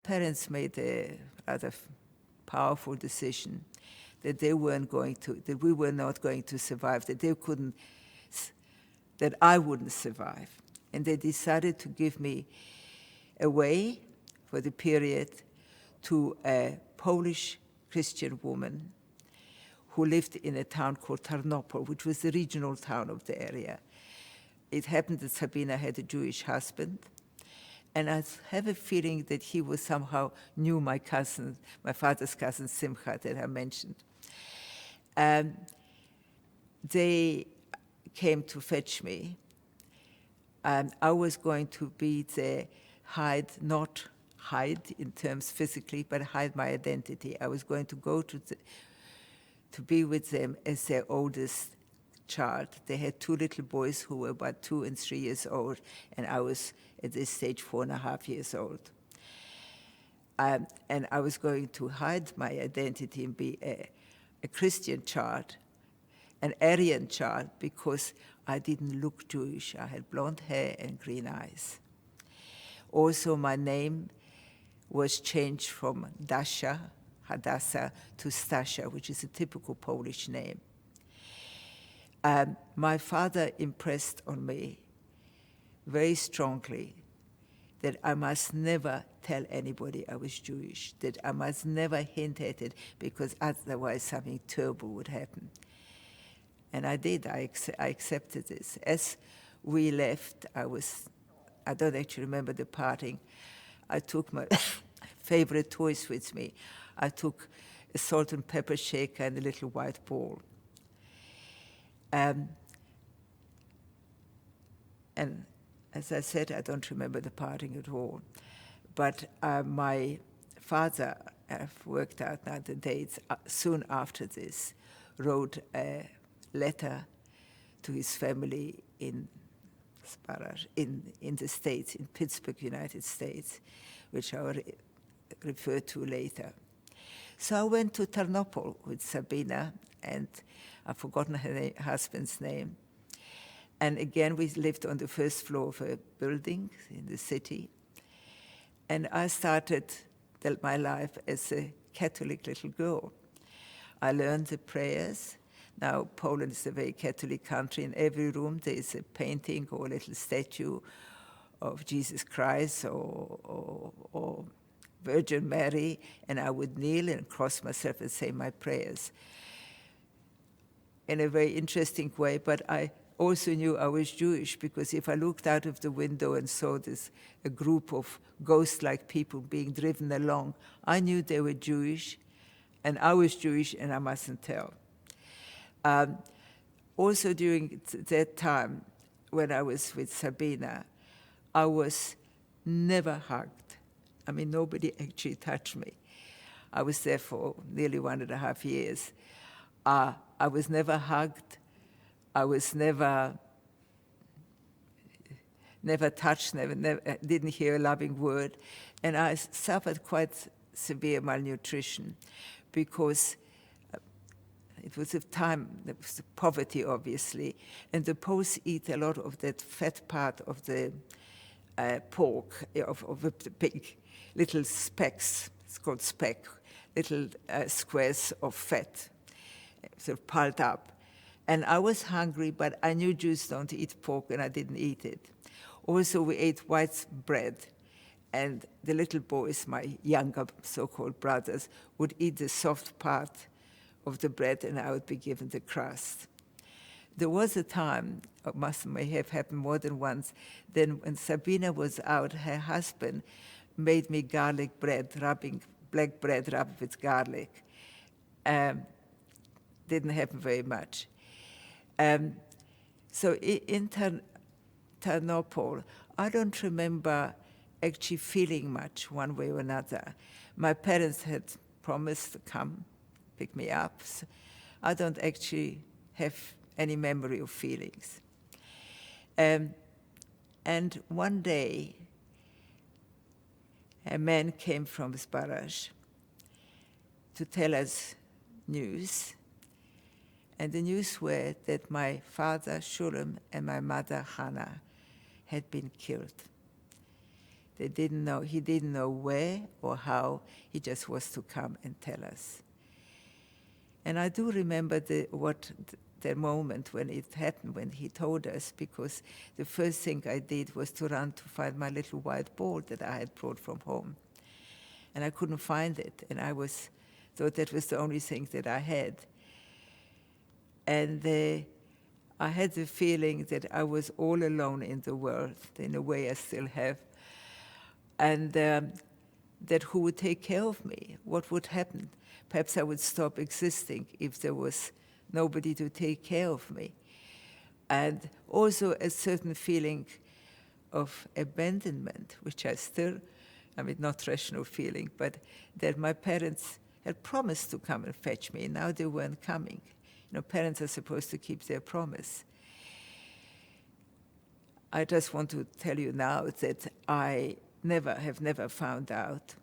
parents made a rather powerful decision that we were not going to survive, that I wouldn't survive. And they decided to give me away for the period to a Polish Christian woman who lived in a town called Tarnopol, which was the regional town of the area. It happened that Sabina had a Jewish husband, and I have a feeling that he was somehow knew my cousin, my father's cousin Simcha that I mentioned. They came to fetch me, and I was going to be there, not hide in terms physically, but hide my identity. I was going to go to be with them as their oldest child. They had two little boys who were about 2 and 3 years old, and I was at this stage 4.5 years old. And I was going to hide my identity and be a Christian child, an Aryan child, because I didn't look Jewish. I had blonde hair and green eyes. Also, my name was changed from Dasia, Hadassah, to Stasia, which is a typical Polish name. My father impressed on me very strongly that I must never tell anybody I was Jewish, that I must never hint at it, because otherwise something terrible would happen. And I did. I accepted this. As we left, I don't actually remember the parting. I took my favorite toys with me. I took a salt and pepper shaker and a little white ball. And as I said, I don't remember the parting at all. But my father, I've worked out now the dates, soon after this, wrote a letter to his family in Zbaraz, in the States, in Pittsburgh, United States, which I will refer to later. So I went to Tarnopol with Sabina, and I've forgotten her husband's name. And again, we lived on the first floor of a building in the city. And I started my life as a Catholic little girl. I learned the prayers. Now, Poland is a very Catholic country. In every room, there is a painting or a little statue of Jesus Christ or Virgin Mary, and I would kneel and cross myself and say my prayers in a very interesting way. But I also knew I was Jewish, because if I looked out of the window and saw a group of ghost-like people being driven along, I knew they were Jewish, and I was Jewish, and I mustn't tell. Also during that time, when I was with Sabina, I was never hugged. I mean, nobody actually touched me. I was there for nearly 1.5 years. I was never hugged. I was never touched, didn't hear a loving word. And I suffered quite severe malnutrition, because it was a time, there was poverty, obviously, and the Poles eat a lot of that fat part of the pork, of the pig, little specks, it's called speck, little squares of fat, sort of piled up. And I was hungry, but I knew Jews don't eat pork, and I didn't eat it. Also, we ate white bread, and the little boys, my younger so-called brothers, would eat the soft part of the bread, and I would be given the crust. There was a time, may have happened more than once, then when Sabina was out, her husband made me garlic bread, black bread rubbed with garlic. Didn't happen very much. So in Tarnopol, I don't remember actually feeling much one way or another. My parents had promised to come pick me up. So I don't actually have any memory of feelings. And one day, a man came from Zbaraz to tell us news. And the news were that my father, Shulam, and my mother, Hannah, had been killed. They didn't know, he didn't know where or how, he just was to come and tell us. And I do remember the moment when it happened, when he told us, because the first thing I did was to run to find my little white ball that I had brought from home. And I couldn't find it, and thought that was the only thing that I had. And I had the feeling that I was all alone in the world, in a way I still have, and that who would take care of me? What would happen? Perhaps I would stop existing if there was nobody to take care of me. And also a certain feeling of abandonment, which not rational feeling, but that my parents had promised to come and fetch me, and now they weren't coming. Parents are supposed to keep their promise. I just want to tell you now that I have never found out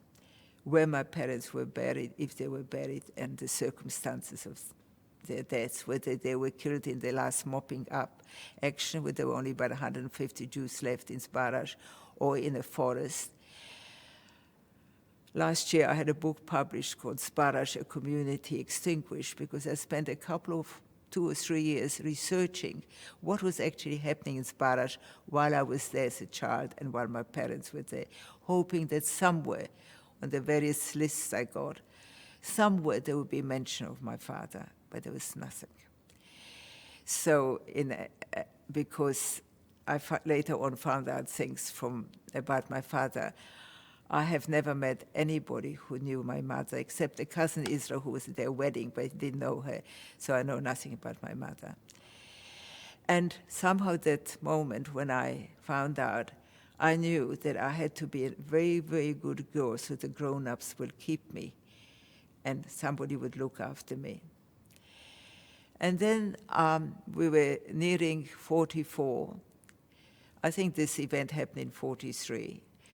where my parents were buried, if they were buried, and the circumstances of their deaths, whether they were killed in the last mopping up action, where there were only about 150 Jews left in Zbaraz, or in a forest. Last year I had a book published called Zbaraz, A Community Extinguished, because I spent 2 or 3 years researching what was actually happening in Zbaraz while I was there as a child and while my parents were there, hoping that somewhere on the various lists I got, somewhere there would be mention of my father, but there was nothing. So, because I later on found out things about my father, I have never met anybody who knew my mother, except a cousin Israel who was at their wedding, but I didn't know her, so I know nothing about my mother. And somehow that moment when I found out, I knew that I had to be a very, very good girl so the grown-ups will keep me and somebody would look after me. And then we were nearing 44. I think this event happened in 43.